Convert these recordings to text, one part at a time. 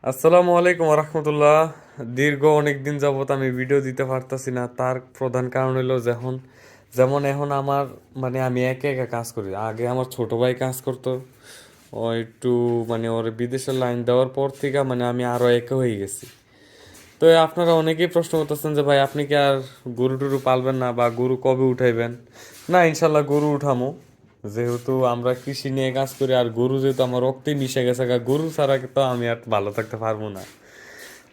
আসসালামু আলাইকুম রহমতুল্লাহ। দীর্ঘ অনেক দিন যাবত আমি ভিডিও দিতে পারতাছি না, তার প্রধান কারণ হলো যেমন এখন আমার আমি একা একা কাজ করি। আগে আমার ছোট ভাই কাজ করতো, ও একটু ওর বিদেশের লাইন দেওয়ার পর থেকে আমি আরো একা হয়ে গেছি। তো আপনারা অনেকেই প্রশ্ন করতেছেন যে ভাই আপনি কি আর গরু টরু পালবেন না বা গরু কবে উঠাইবেন? না, ইনশাল্লাহ গরু উঠামো। যেহেতু আমরা কৃষি নিয়ে কাজ করি আর গরু যেহেতু আমার রক্তে মিশে গেছে, গরু ছাড়া তো আমি আর ভালো থাকতে পারবো না।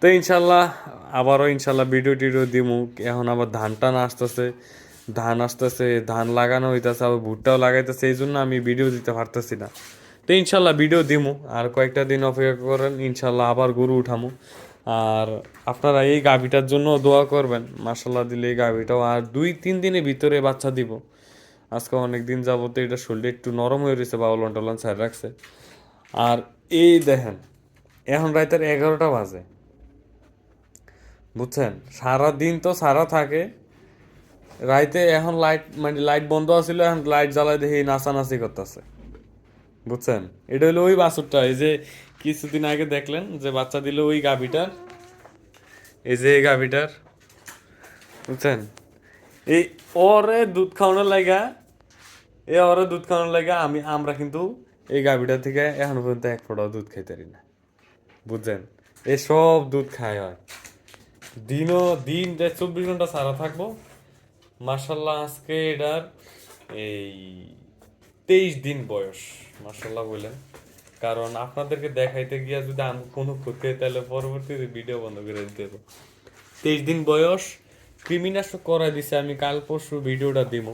তো ইনশাল্লাহ আবারও ইনশাল্লাহ ভিডিও টিডিও দিমু। এখন আবার ধান টান আসতেছে, ধান আসতেছে, ধান লাগানো হইতেছে, আবার ভুট্টাও লাগাইতেছে, এই জন্য আমি ভিডিও দিতে পারতেছি না। তো ইনশাল্লাহ ভিডিও দিমু, আর কয়েকটা দিন অপেক্ষা করেন, ইনশাল্লাহ আবার গরু উঠামু। আর আপনারা এই গাভীটার জন্য দোয়া করবেন, মাসাল্লাহ দিলে এই গাভীটাও আর 2-3 দিনের ভিতরে বাচ্চা দিব। আজকে অনেক দিন যাবত এটা শরীরটা একটু নরম হয়ে রয়েছে বা ওলন টলন সাইড রাখছে। আর এই দেখেন, এখন রাতের 11টা বাজে, বুঝছেন? সারা দিন তো সারা থাকে, রাইতে এখন লাইট লাইট বন্ধ আছিল, এখন লাইট জ্বালাই দেখি নাচানাচি করতেছে, বুঝছেন? এটা হলো ওই বাছুরটা, এই যে কিছুদিন আগে দেখলেন যে বাচ্চা দিল ওই গাভীটার, এই যে এই গাভীটার, বুঝছেন? এই ওরে দুধ খাওয়ানোর লাগা, ওরে দুধ খাওয়ানোর লাগা আমরা কিন্তু এই গাভীটা থেকে এখন পর্যন্ত এক ফোঁটাও দুধ খাইতে পারি না, বুঝছেন? এই সব দুধ খায় হয়, দিনও দিন 24 ঘন্টা সারা থাকবো। মার্শাল্লাহ আজকে এটার এই 23 দিন বয়স, মার্শাল্লাহ বললেন। কারণ আপনাদেরকে দেখাইতে গিয়া যদি আমি কোনো ক্ষতি হয় তাহলে পরবর্তীতে ভিডিও বন্ধ করে দিতে হবে। 23 দিন বয়স, কৃমিনাশক করাই দিছে, আমি কাল পরশু ভিডিওটা দিব।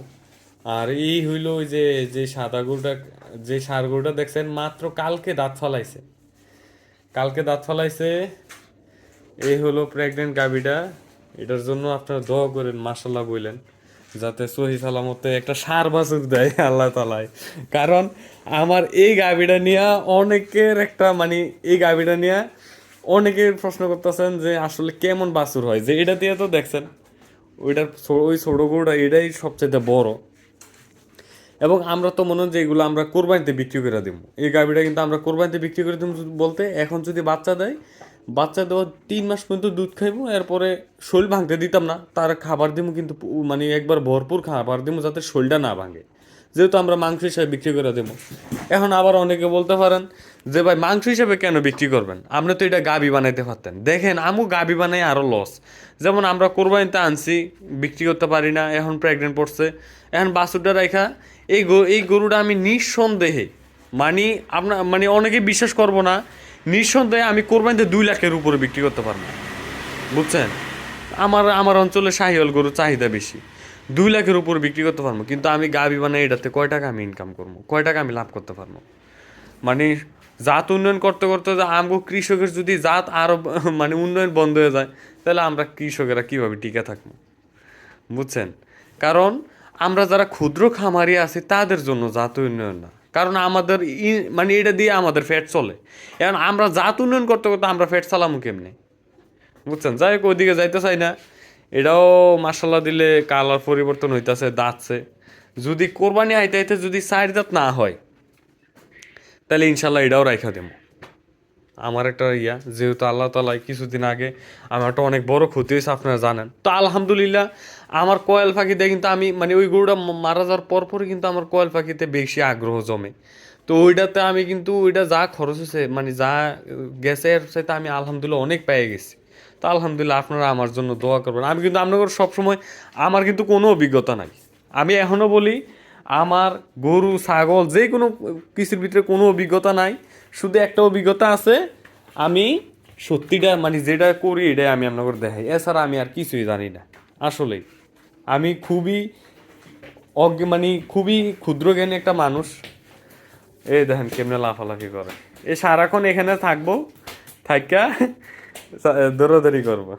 আর এই হইল ওই যে যে সাদা গরুটা, যে ষাঁড় গরুটা দেখছেন, মাত্র কালকে দাঁত ফলাইছে, কালকে দাঁত ফলাইছে। এই হলো প্রেগনেন্ট গাভীটা। এটার জন্য আপনারা দোয়া করেন, মাশাল্লাহ বললেন, যাতে সহি সালামতে একটা ষাঁড় বাছুর দেয় আল্লাহ তালায়। কারণ আমার এই গাভীটা নিয়ে অনেকের একটা এই গাভীটা নিয়ে অনেকের প্রশ্ন করতেছেন যে আসলে কেমন বাছুর হয়, যে এটা দিয়ে তো দেখছেন ওই ছোট গরুটা এটাই সবচেয়ে বড়। এবং আমরা তো মনে হয় যে এগুলো আমরা কোরবানিতে বিক্রি করে দিব, এই গাভীটা কিন্তু আমরা কোরবানিতে বিক্রি করে দিব বলতে, এখন যদি বাচ্চা দেয়, বাচ্চা দেওয়ার 3 মাস পর্যন্ত দুধ খাইবো, এরপরে শরীর ভাঙতে দিতাম না, তার খাবার দিব কিন্তু একবার ভরপুর খাবার দিব যাতে শরীরটা না ভাঙে, যেহেতু আমরা মাংস হিসাবে বিক্রি করে দেবো। এখন আবার অনেকে বলতে পারেন যে ভাই মাংস হিসাবে কেন বিক্রি করবেন, আপনি তো এটা গাবি বানাইতে পারতেন। দেখেন আমু গাবি বানাই আরও লস। যেমন আমরা কোরবানিতে আনছি, বিক্রি করতে পারি না, এখন প্রেগনেন্ট পড়ছে, এখন বাছুরটা রাখা, এই গরুটা আমি নিঃসন্দেহে আপনার অনেকে বিশ্বাস করবো না, নিঃসন্দেহে আমি কোরবানিতে 2 লাখের উপরে বিক্রি করতে পারবো, বুঝছেন? আমার অঞ্চলে শাহিওয়াল গরুর চাহিদা বেশি, 2 লাখের উপর বিক্রি করতে পারবো। কিন্তু আমি গাবি বানাই, এটাতে কয় টাকা আমি ইনকাম করবো, কয় টাকা আমি লাভ করতে পারবো? মানে জাত উন্নয়ন করতে করতে যে আমগো কৃষকের যদি জাত আরো উন্নয়ন বন্ধ হয়ে যায়, তাহলে আমরা কৃষকেরা কিভাবে টিকে থাকবো, বুঝছেন? কারণ আমরা যারা ক্ষুদ্র খামারি আছি তাদের জন্য জাত উন্নয়ন না, কারণ আমাদের এটা দিয়ে আমাদের ফ্যাট চলে। এখন আমরা জাত উন্নয়ন করতে করতে আমরা ফ্যাট চালামু কেমনে, বুঝছেন? যাই হোক, ওইদিকে যাইতে চাই না। এটাও মাসাল্লাহ দিলে কালার পরিবর্তন হইতাছে, দাঁতছে। যদি কোরবানি আইতে আইতে যদি 4 দাঁত না হয়, তাহলে ইনশাল্লাহ এটাও রাইখা দেবো। আমার একটা যেহেতু আল্লাহ তালাই কিছুদিন আগে আমার একটা অনেক বড় ক্ষতি হয়েছে, আপনারা জানেন। তো আলহামদুলিল্লাহ আমার কয়েল পাখিতে কিন্তু আমি ওই গরুটা মারা যাওয়ার পরপরই কিন্তু আমার কয়েল পাখিতে বেশি আগ্রহ জমে। তো ওইটাতে আমি কিন্তু ওইটা যা খরচ হয়েছে যা গেছে এর সাথে আমি আলহামদুলিল্লাহ অনেক পেয়ে গেছি। তো আলহামদুলিল্লাহ আপনারা আমার জন্য দোয়া করবেন। আমি কিন্তু আপনাদের সবসময়, আমার কিন্তু কোনো অভিজ্ঞতা নাই, আমি এখনও বলি আমার গরু ছাগল যে কোনো কিছুর ভিতরে কোনো অভিজ্ঞতা নাই। শুধু একটা অভিজ্ঞতা আছে, আমি সত্যিটা যেটা করি এটাই আমি আপনাদের দেখাই, এছাড়া আমি আর কিছুই জানি না। আসলেই আমি খুবই খুবই ক্ষুদ্র জ্ঞানী একটা মানুষ। এই দেখেন কেমনে লাফালাফি করে, এই সারাক্ষণ এখানে থাকবো, থাইকা দৌড়াদৌড়ি করবো।